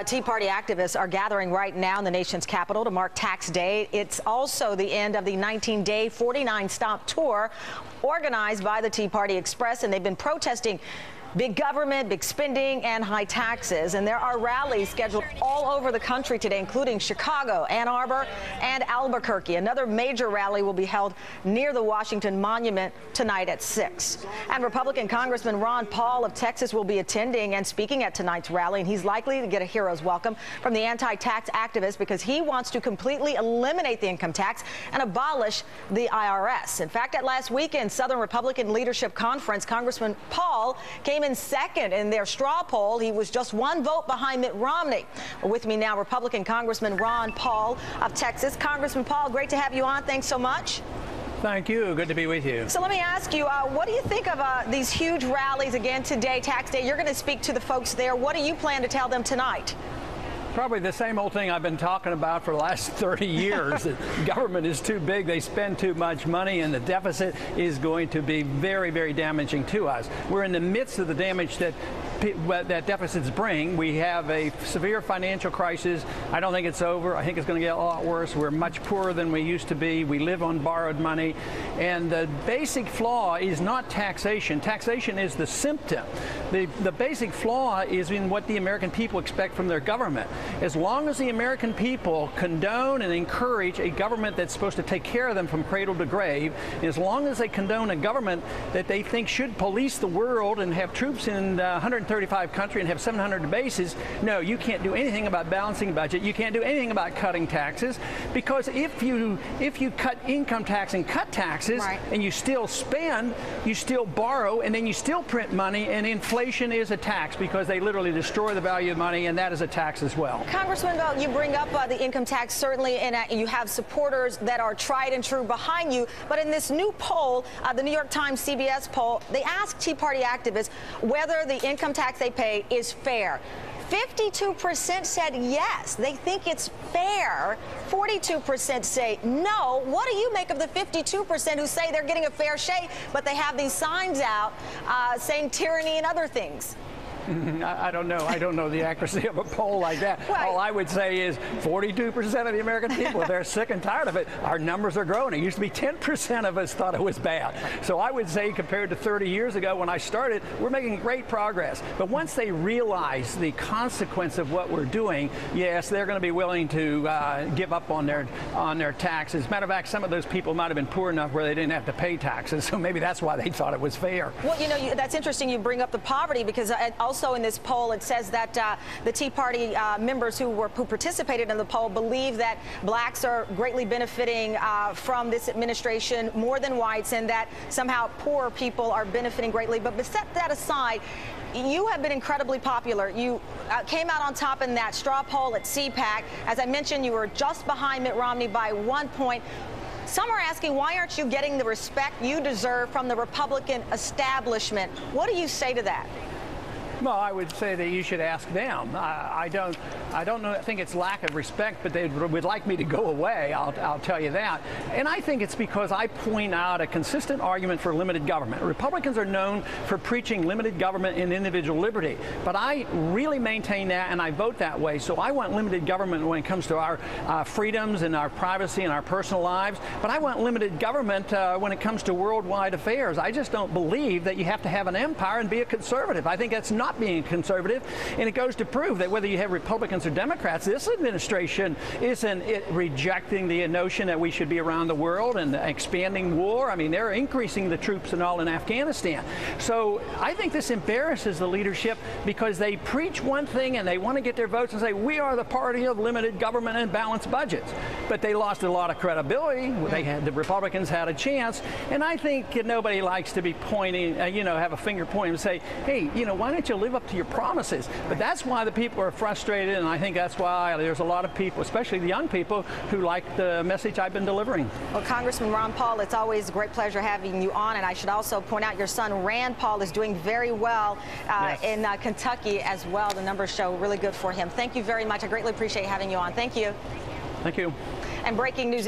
Tea Party activists are gathering right now in the nation's capital to mark Tax Day. It's also the end of the 19-day, 49-stop tour organized by the Tea Party Express, and they've been protesting big government, big spending, and high taxes. And there are rallies scheduled all over the country today, including Chicago, Ann Arbor, and Albuquerque. Another major rally will be held near the Washington Monument tonight at 6. And Republican Congressman Ron Paul of Texas will be attending and speaking at tonight's rally, and he's likely to get a hero's welcome from the anti-tax activists because he wants to completely eliminate the income tax and abolish the IRS. In fact, at last weekend's Southern Republican Leadership Conference, Congressman Paul came in second in their straw poll. He was just one vote behind Mitt Romney. With me now, Republican Congressman Ron Paul of Texas. Congressman Paul, great to have you on. Thanks so much. Thank you. Good to be with you. So let me ask you, what do you think of these huge rallies again today, Tax Day? You're going to speak to the folks there. What do you plan to tell them tonight? Probably the same old thing I've been talking about for the last 30 years. That government is too big, they spend too much money, and the deficit is going to be very, very damaging to us. We're in the midst of the damage that deficits bring. We have a severe financial crisis. I don't think it's over. I think it's going to get a lot worse. We're much poorer than we used to be. We live on borrowed money. And the basic flaw is not taxation. Taxation is the symptom. The basic flaw is in what the American people expect from their government. As long as the American people condone and encourage a government that's supposed to take care of them from cradle to grave, and as long as they condone a government that they think should police the world and have troops in 135 countries and have 700 bases, no, you can't do anything about balancing a budget. You can't do anything about cutting taxes, because if you cut income tax and cut taxes, right, and you still spend, you still borrow, and then you still print money, and inflation is a tax because they literally destroy the value of money, and that is a tax as well. Congressman, you bring up the income tax, certainly, and you have supporters that are tried and true behind you. But in this new poll, the New York Times CBS poll, they asked Tea Party activists whether the income tax they pay is fair. 52% said yes, they think it's fair. 42% say no. What do you make of the 52% who say they're getting a fair shake, but they have these signs out saying tyranny and other things? I don't know. I don't know the accuracy of a poll like that. Right. All I would say is 42% of the American people, they're sick and tired of it. Our numbers are growing. It used to be 10% of us thought it was bad. So I would say compared to 30 years ago when I started, we're making great progress. But once they realize the consequence of what we're doing, yes, they're going to be willing to give up on their taxes. Matter of fact, some of those people might have been poor enough where they didn't have to pay taxes. So maybe that's why they thought it was fair. Well, you know, that's interesting you bring up the poverty, because also in this poll, it says that the Tea Party members who participated in the poll believe that blacks are greatly benefiting from this administration more than whites, and that somehow poor people are benefiting greatly. But set that aside, you have been incredibly popular. You came out on top in that straw poll at CPAC. As I mentioned, you were just behind Mitt Romney by 1 point. Some are asking, why aren't you getting the respect you deserve from the Republican establishment? What do you say to that? Well, I would say that you should ask them. I don't know. I think it's lack of respect, but they would like me to go away. I'll tell you that. And I think it's because I point out a consistent argument for limited government. Republicans are known for preaching limited government and individual liberty, but I really maintain that, and I vote that way. So I want limited government when it comes to our freedoms and our privacy and our personal lives, but I want limited government when it comes to worldwide affairs. I just don't believe that you have to have an empire and be a conservative. I think that's not being conservative, and it goes to prove that whether you have Republicans or Democrats, this administration isn't rejecting the notion that we should be around the world and expanding war. I mean, they're increasing the troops and all in Afghanistan. So I think this embarrasses the leadership because they preach one thing and they want to get their votes and say, we are the party of limited government and balanced budgets. But they lost a lot of credibility. The Republicans had a chance, and I think nobody likes to be pointing, have a finger pointing and say, hey, why don't you live up to your promises? But that's why the people are frustrated, and I think that's why there's a lot of people, especially the young people, who like the message I've been delivering. Well, Congressman Ron Paul, it's always a great pleasure having you on, and I should also point out your son Rand Paul is doing very well yes, in Kentucky as well. The numbers show really good for him. Thank you very much. I greatly appreciate having you on. Thank you. Thank you. And breaking news.